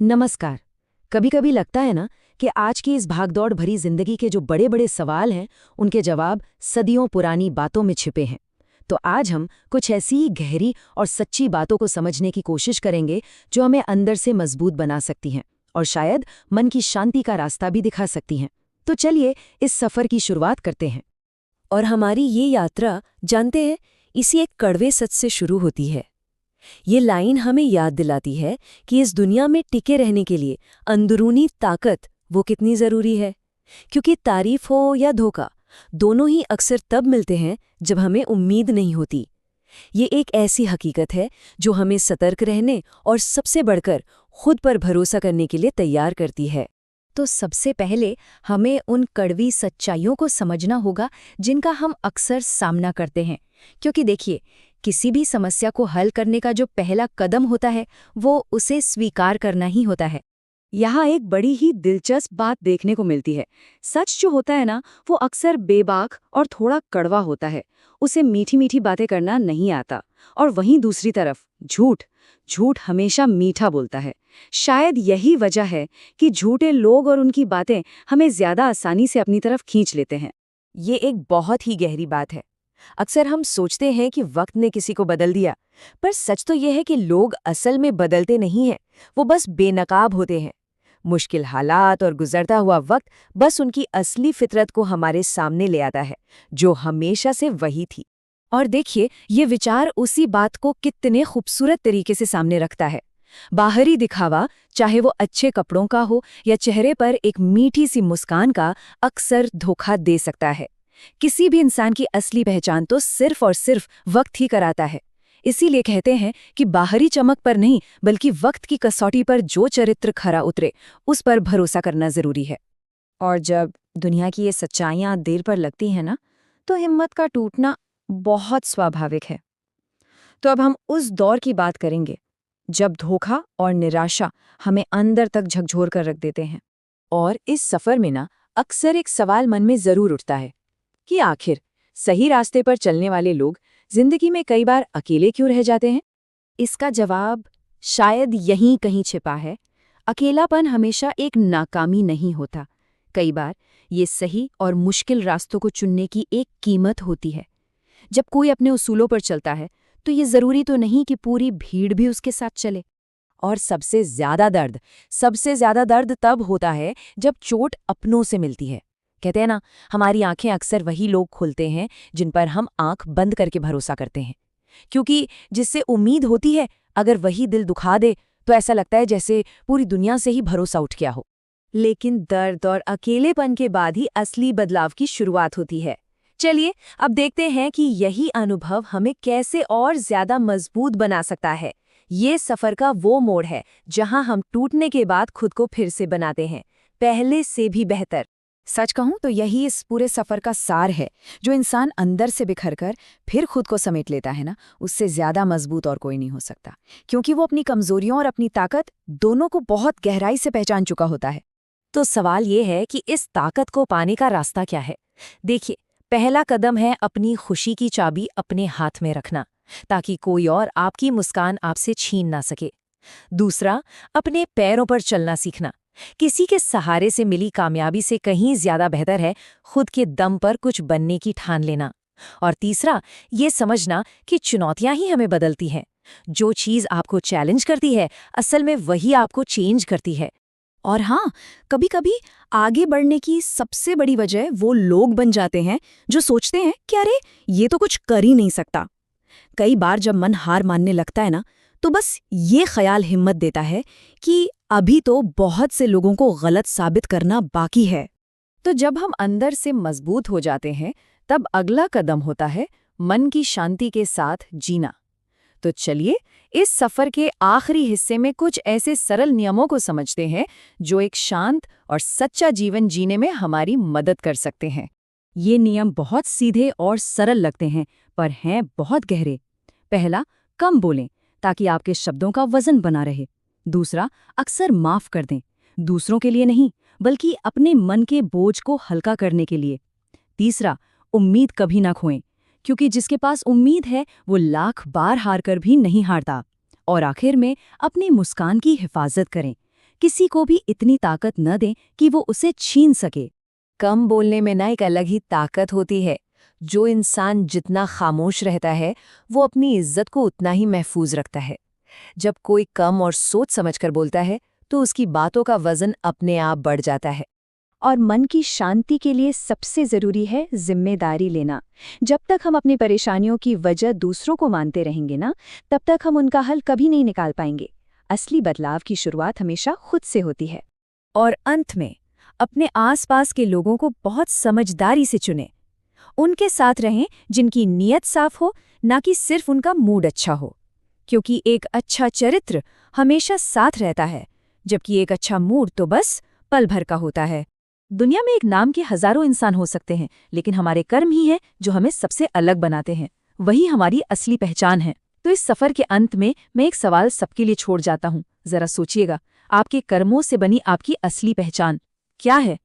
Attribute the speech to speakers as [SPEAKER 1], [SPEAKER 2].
[SPEAKER 1] नमस्कार। कभी कभी लगता है ना कि आज की इस भागदौड़ भरी जिंदगी के जो बड़े बड़े सवाल हैं उनके जवाब सदियों पुरानी बातों में छिपे हैं। तो आज हम कुछ ऐसी ही गहरी और सच्ची बातों को समझने की कोशिश करेंगे जो हमें अंदर से मजबूत बना सकती हैं और शायद मन की शांति का रास्ता भी दिखा सकती हैं। तो चलिए इस सफर की शुरुआत करते हैं।
[SPEAKER 2] और हमारी ये यात्रा, जानते हैं, इसी एक कड़वे सच से शुरू होती है। ये लाइन हमें याद दिलाती है कि इस दुनिया में टिके रहने के लिए अंदरूनी ताकत वो कितनी ज़रूरी है। क्योंकि तारीफ हो या धोखा, दोनों ही अक्सर तब मिलते हैं जब हमें उम्मीद नहीं होती। ये एक ऐसी हकीकत है जो हमें सतर्क रहने और सबसे बढ़कर खुद पर भरोसा करने के लिए तैयार करती है।
[SPEAKER 1] तो सबसे पहले हमें उन कड़वी सच्चाइयों को समझना होगा जिनका हम अक्सर सामना करते हैं। क्योंकि देखिए, किसी भी समस्या को हल करने का जो पहला कदम होता है वो उसे स्वीकार करना ही होता है। यहाँ एक बड़ी ही दिलचस्प बात देखने को मिलती है। सच जो होता है ना, वो अक्सर बेबाक और थोड़ा कड़वा होता है। उसे मीठी मीठी बातें करना नहीं आता। और वहीं दूसरी तरफ झूठ झूठ हमेशा मीठा बोलता है। शायद यही वजह है कि झूठे लोग और उनकी बातें हमें ज्यादा आसानी से अपनी तरफ खींच लेते हैं।
[SPEAKER 2] ये एक बहुत ही गहरी बात है। अक्सर हम सोचते हैं कि वक्त ने किसी को बदल दिया, पर सच तो यह है कि लोग असल में बदलते नहीं हैं, वो बस बेनकाब होते हैं। मुश्किल हालात और गुजरता हुआ वक्त बस उनकी असली फितरत को हमारे सामने ले आता है, जो हमेशा से वही थी।
[SPEAKER 1] और देखिए, ये विचार उसी बात को कितने खूबसूरत तरीके से सामने रखता है। बाहरी दिखावा, चाहे वो अच्छे कपड़ों का हो या चेहरे पर एक मीठी सी मुस्कान का, अक्सर धोखा दे सकता है। किसी भी इंसान की असली पहचान तो सिर्फ और सिर्फ वक्त ही कराता है। इसीलिए कहते हैं कि बाहरी चमक पर नहीं, बल्कि वक्त की कसौटी पर जो चरित्र खरा उतरे, उस पर भरोसा करना जरूरी है। और जब दुनिया की ये सच्चाइयां देर पर लगती हैं ना, तो हिम्मत का टूटना बहुत स्वाभाविक है। तो अब हम उस दौर की बात करेंगे जब धोखा और निराशा हमें अंदर तक झकझोर कर रख देते हैं। और इस सफर में ना अक्सर एक सवाल मन में जरूर उठता है कि आखिर सही रास्ते पर चलने वाले लोग जिंदगी में कई बार अकेले क्यों रह जाते हैं। इसका जवाब शायद यहीं कहीं छिपा है। अकेलापन हमेशा एक नाकामी नहीं होता। कई बार ये सही और मुश्किल रास्तों को चुनने की एक कीमत होती है। जब कोई अपने उसूलों पर चलता है तो ये जरूरी तो नहीं कि पूरी भीड़ भी उसके साथ चले। और सबसे ज्यादा दर्द तब होता है जब चोट अपनों से मिलती है। कहते हैं ना, हमारी आंखें अक्सर वही लोग खोलते हैं जिन पर हम आंख बंद करके भरोसा करते हैं। क्योंकि जिससे उम्मीद होती है, अगर वही दिल दुखा दे तो ऐसा लगता है जैसे पूरी दुनिया से ही भरोसा उठ गया हो। लेकिन दर्द और अकेलेपन के बाद ही असली बदलाव की शुरुआत होती है। चलिए अब देखते हैं कि यही अनुभव हमें कैसे और ज्यादा मजबूत बना सकता है। ये सफर का वो मोड़ है जहां हम टूटने के बाद खुद को फिर से बनाते हैं, पहले से भी बेहतर। सच कहूं तो यही इस पूरे सफर का सार है। जो इंसान अंदर से बिखर कर फिर खुद को समेट लेता है ना, उससे ज्यादा मजबूत और कोई नहीं हो सकता। क्योंकि वो अपनी कमजोरियों और अपनी ताकत दोनों को बहुत गहराई से पहचान चुका होता है। तो सवाल ये है कि इस ताकत को पाने का रास्ता क्या है। देखिए, पहला कदम है अपनी खुशी की चाबी अपने हाथ में रखना, ताकि कोई और आपकी मुस्कान आपसे छीन ना सके। दूसरा, अपने पैरों पर चलना सीखना। किसी के सहारे से मिली कामयाबी से कहीं ज्यादा बेहतर है खुद के दम पर कुछ बनने की ठान लेना। और तीसरा, ये समझना कि चुनौतियां ही हमें बदलती हैं। जो चीज आपको चैलेंज करती है, असल में वही आपको चेंज करती है। और हाँ, कभी कभी आगे बढ़ने की सबसे बड़ी वजह वो लोग बन जाते हैं जो सोचते हैं कि अरे, ये तो कुछ कर ही नहीं सकता। कई बार जब मन हार मानने लगता है ना, तो बस ये ख्याल हिम्मत देता है कि अभी तो बहुत से लोगों को गलत साबित करना बाकी है। तो जब हम अंदर से मजबूत हो जाते हैं, तब अगला कदम होता है मन की शांति के साथ जीना। तो चलिए इस सफर के आखिरी हिस्से में कुछ ऐसे सरल नियमों को समझते हैं जो एक शांत और सच्चा जीवन जीने में हमारी मदद कर सकते हैं। ये नियम बहुत सीधे और सरल लगते हैं, पर हैं बहुत गहरे। पहला, कम बोलें ताकि आपके शब्दों का वजन बना रहे। दूसरा, अक्सर माफ कर दें, दूसरों के लिए नहीं बल्कि अपने मन के बोझ को हल्का करने के लिए। तीसरा, उम्मीद कभी ना खोएं, क्योंकि जिसके पास उम्मीद है वो लाख बार हार कर भी नहीं हारता। और आखिर में अपनी मुस्कान की हिफाजत करें। किसी को भी इतनी ताकत न दें कि वो उसे छीन सके। कम बोलने में ना एक अलग ही ताकत होती है। जो इंसान जितना खामोश रहता है वो अपनी इज्जत को उतना ही महफूज रखता है। जब कोई कम और सोच समझकर बोलता है तो उसकी बातों का वजन अपने आप बढ़ जाता है। और मन की शांति के लिए सबसे जरूरी है जिम्मेदारी लेना। जब तक हम अपनी परेशानियों की वजह दूसरों को मानते रहेंगे ना, तब तक हम उनका हल कभी नहीं निकाल पाएंगे। असली बदलाव की शुरुआत हमेशा खुद से होती है। और अंत में अपने आसपास के लोगों को बहुत समझदारी से चुनें। उनके साथ रहें जिनकी नीयत साफ हो, ना कि सिर्फ उनका मूड अच्छा हो। क्योंकि एक अच्छा चरित्र हमेशा साथ रहता है, जबकि एक अच्छा मूड तो बस पल भर का होता है। दुनिया में एक नाम के हजारों इंसान हो सकते हैं, लेकिन हमारे कर्म ही हैं जो हमें सबसे अलग बनाते हैं। वही हमारी असली पहचान है। तो इस सफर के अंत में मैं एक सवाल सबके लिए छोड़ जाता हूँ। जरा सोचिएगा, आपके कर्मों से बनी आपकी असली पहचान क्या है?